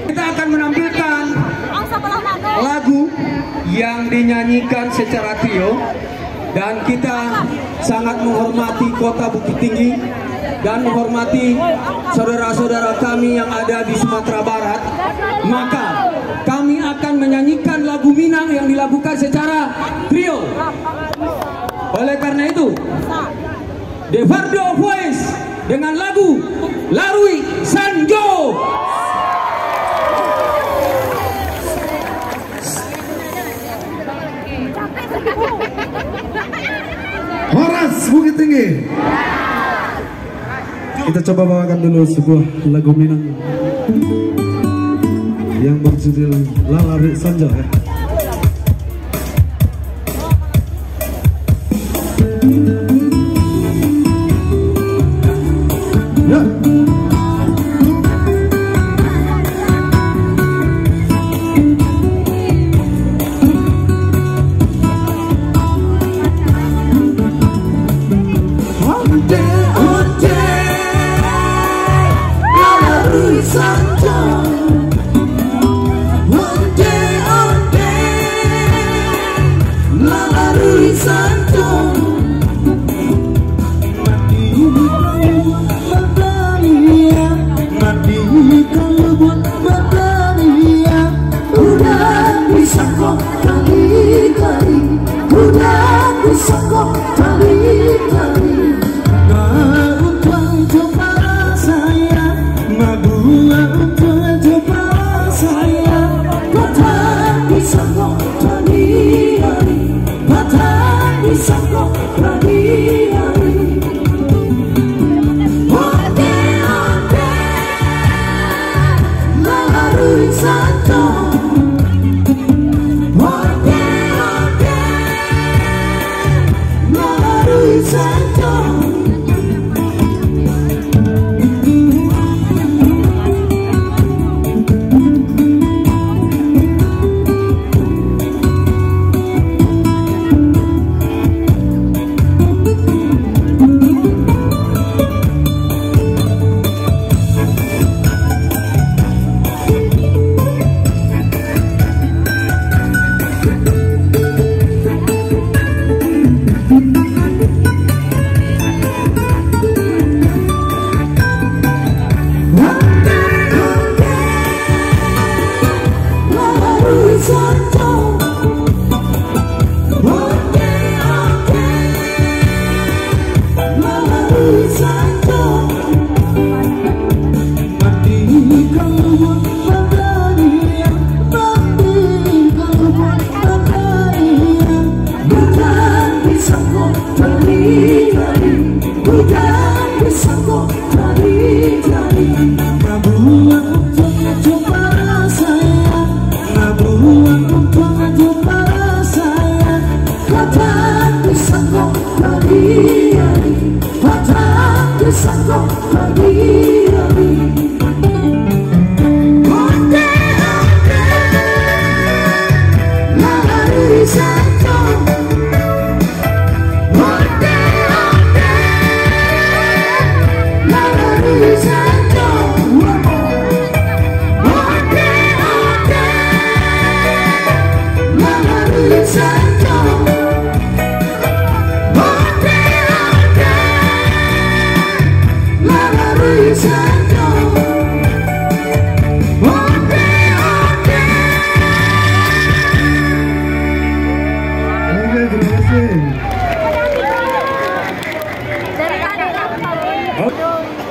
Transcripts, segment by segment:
Kita akan menampilkan lagu yang dinyanyikan secara trio, dan kita sangat menghormati Kota Bukit Tinggi dan menghormati saudara-saudara kami yang ada di Sumatera Barat. Maka kami akan menyanyikan lagu Minang yang dilakukan secara trio. Oleh karena itu, Devardo Voice dengan lagu Larui Sanjo. Horas Bukit Tinggi. Kita coba bawakan dulu sebuah lagu Minang yang berjudul Larui Sanjo ya. Ya.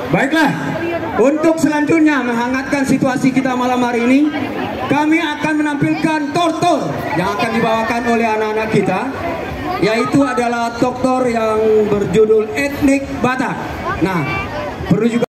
Baiklah, untuk selanjutnya menghangatkan situasi kita malam hari ini, kami akan menampilkan tortor yang akan dibawakan oleh anak-anak kita, yaitu adalah tortor yang berjudul Etnik Batak. Nah, perlu juga